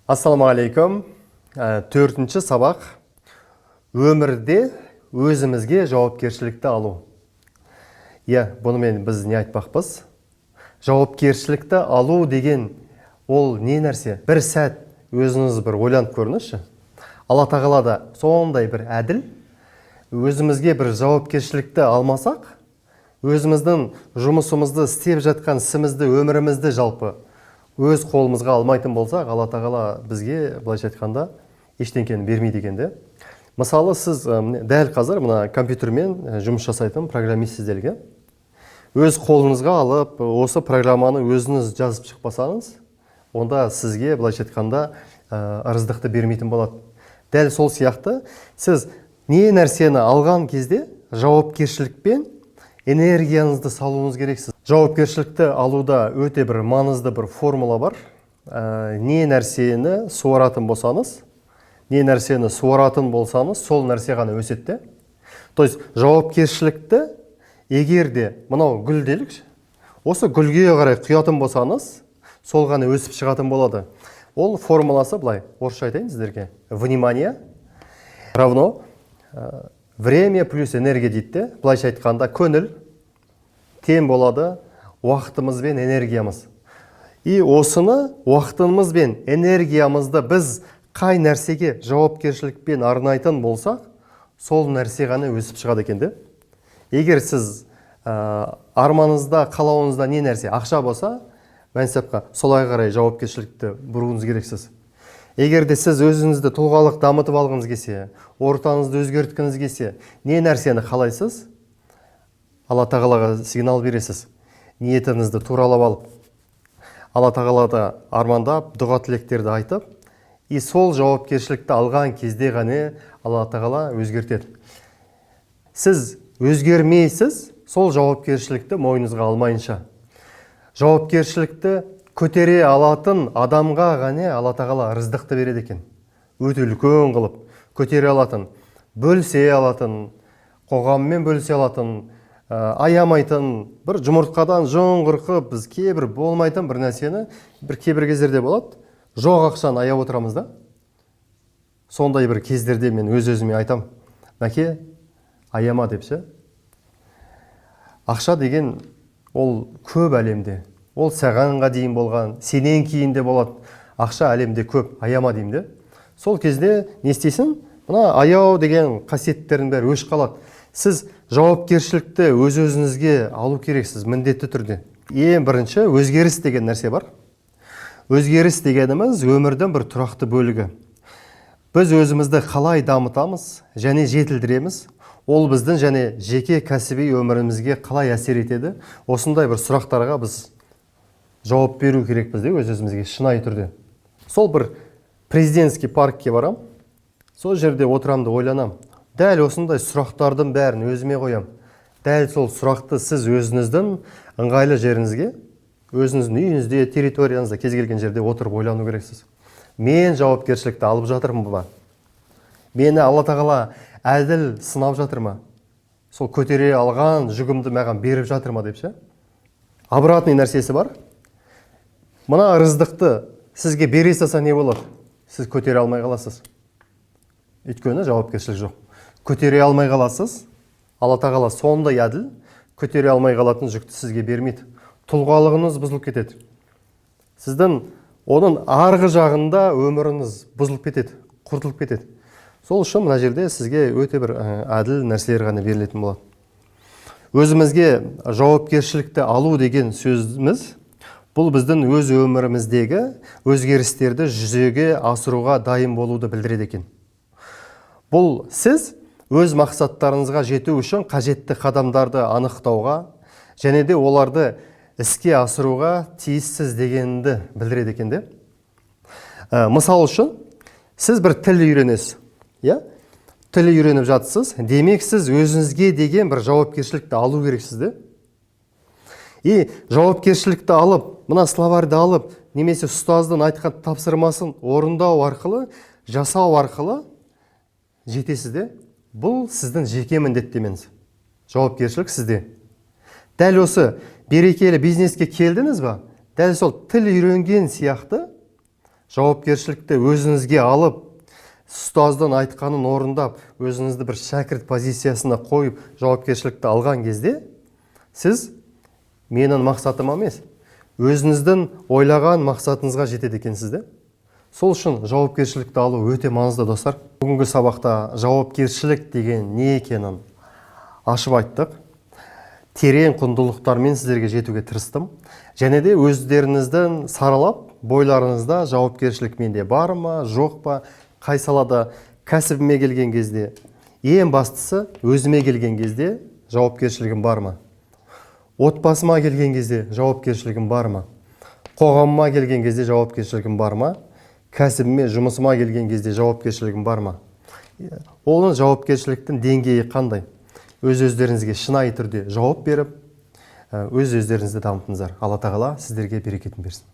Ассаламағалейкум. Төртінші сабақ. Өмірде өзімізге жауапкершілікті алу. Бұнымен біз не айтпақпыз? Жауапкершілікті алу деген ол не нәрсе? Бір сәт өзіңіз бір ойланып көріңізші. Алла тағала да сондай бір әділ. Өзімізге бір жауапкершілікті алмасақ, өзіміздің жұмысымызды істеп жатқан ісімізді, өмірімізді жалпы өз қолымызға алмайтын болсақ, Алла тағала бізге былайша айтқанда ештеңкені бермейді екен де. Мысалы, сіз дәл қазір мына компьютермен жұмыс жасайтын программистсіздерге өз қолыңызға алып, осы программаны өзіңіз жазып шықпасаңыз, онда сізге былайша айтқанда ырыздықты бермейтін болады. Дәл сол сияқты сіз не нәрсені алған кезде жауапкершілікпен энергияңызды салуыңыз керексіз. Жауапкершілікті алуда өте бір маңызды бір формула бар. Не нәрсені суаратын болсаңыз, сол нәрсе ғана өседі. То есть жауапкершілікті егер де мынау гүл делікші, осы гүлге қарай құятын болсаңыз, сол ғана өсіп шығатын болады. Ол формуласы былай, орысша айтайын сіздерге. Внимание равно время плюс энергия дейді. Былайша айтқанда көңіл тең болады уақытымыз бен энергиямыз. И осыны уақытымыз бен энергиямызды біз қай нәрсеге жауапкершілікпен арнайтын болсақ, сол нәрсе ғана өсіп шығады екен де. Егер сіз арманыңызда, қалауыңызда не нәрсе ақша болса, мәнсапқа солай қарай жауапкершілікті бұруыңыз керексіз. Егер де сіз өзіңізді тұлғалық дамытып алғыңыз келсе, ортаңызды өзгерткіңіз келсе, не нәрсені қалайсыз? Алла тағалаға сигнал бересіз. Ниетіңізді туралап алып, Алла тағалада армандап, дұға тілектерді айтып, и сол жауапкершілікті алған кезде ғана Алла тағала өзгертеді. Сіз өзгермейсіз, сол жауапкершілікті мойныңызға алмайынша. Жауапкершілікті көтере алатын адамға ғана Алла тағала ырыздықты береді екен. Өте үлкен қылып көтере алатын, бөлісе алатын, қоғаммен бөлісе алатын, аямайтын, бір жұмыртқадан жоңғырқып, біз кейбір болмайтын бір нәрсені кейбір кездерде болады. Жоқ ақшаны аяп отырамыз да. Сондай бір кездерде мен өз-өзіме айтам, мәке, аяма депші. Ақша деген ол көп әлемде. Ол сағанға дейін болған, сенен кейін де болады. Ақша әлемде көп, аяма деймін де. Сол кезде не істейсің? Мына аяу деген қасиеттердің бәрі өш қалады. Сіз жауапкершілікті өз-өзіңізге алу керексіз, міндетті түрде. Ең бірінші өзгеріс деген нәрсе бар. Өзгеріс дегеніміз өмірдің бір тұрақты бөлігі. Біз өзімізді қалай дамытамыз және жетілдіреміз, ол біздің және жеке кәсіби өмірімізге қалай әсер етеді, осындай бір сұрақтарға біз жауап беру керекпіз де өз-өзімізге шынайы түрде. Сол бір президентский паркке барам, сол жерде отырамды, ойланам. Дәл осындай сұрақтардың бәрін өзіме қоям. Дәл сол сұрақты сіз өзіңіздің ыңғайлы жеріңізге, өзіңіздің үйіңізде, территорияңызда кез келген жерде отырып ойлану керексіз. Мен жауапкершілікті алып жатырмын ба? Мені Алла тағала әділ сынап жатыр ма? Сол көтере алған жүгімді маған беріп жатыр ма депші? Обратный нәрсесі бар. Мына ырыздықты сізге бере салса не болады? Сіз көтере алмай қаласыз. Өйткені жауапкершілік жоқ. Көтере алмай қаласыз. Алла тағала сондай әділ, көтере алмай қалатын жүкті сізге бермейді. Тұлғалығыңыз бұзылып кетеді. Сіздің оның арғы жағында өміріңіз бұзылып кетеді, құртылып кетеді. Сол үшін мына жерде сізге өте бір әділ нәрселер ғана берілетін болады. Өзімізге жауапкершілікті алу деген сөзіміз, бұл біздің өз өміріміздегі өзгерістерді жүзеге асыруға дайын болуды білдіреді екен. Бұл сіз өз мақсаттарыңызға жету үшін қажетті қадамдарды анықтауға және де оларды іске асыруға тиіссіз дегенді білдіреді екен де. Мысал үшін, сіз бір тіл үйренесіз. Тіл үйреніп жатсыз, демек сіз өзіңізге деген бір жауапкершілікті алу керексіз де. И жауапкершілікті алып, мына словарды алып, немесе ұстаздың айтқан тапсырмасын орындау арқылы, жасау арқылы жетесіз де. Бұл сіздің жеке міндеттемеңіз. Жауапкершілік сізде. Дәл осы берекелі бизнеске келдіңіз ба? Дәл сол тіл үйренген сияқты жауапкершілікті өзіңізге алып, ұстаздың айтқанын орындап, өзіңізді бір шәкірт позициясына қойып, жауапкершілікті алған кезде, сіз менің мақсатым емес, өзіңіздің ойлаған мақсатыңызға жетеді екенсіз де. Сол үшін жауапкершілікті алу өте маңызды, достар. Бүгінгі сабақта жауапкершілік деген не екенін ашып айттық. Терең құндылықтармен сіздерге жетуге тырыстым. Және де өздеріңіздің саралап, бойларыңызда жауапкершілік менде бар ма, жоқ па, қай салада кәсібіме келген кезде, ең бастысы өзіме келген кезде жауапкершілігім бар ма? Отбасыма келген кезде жауапкершілігім бар ма? Қоғамыма келген кезде жауапкершілігім бар ма? Кәсібіме, жұмысыма келген кезде жауапкершілігім бар ма? Оның жауапкершіліктің деңгейі қандай? Өз-өздеріңізге шынайы түрде жауап беріп, өз-өздеріңізді дамытыңыздар. Алла тағала сіздерге берекетін берсін.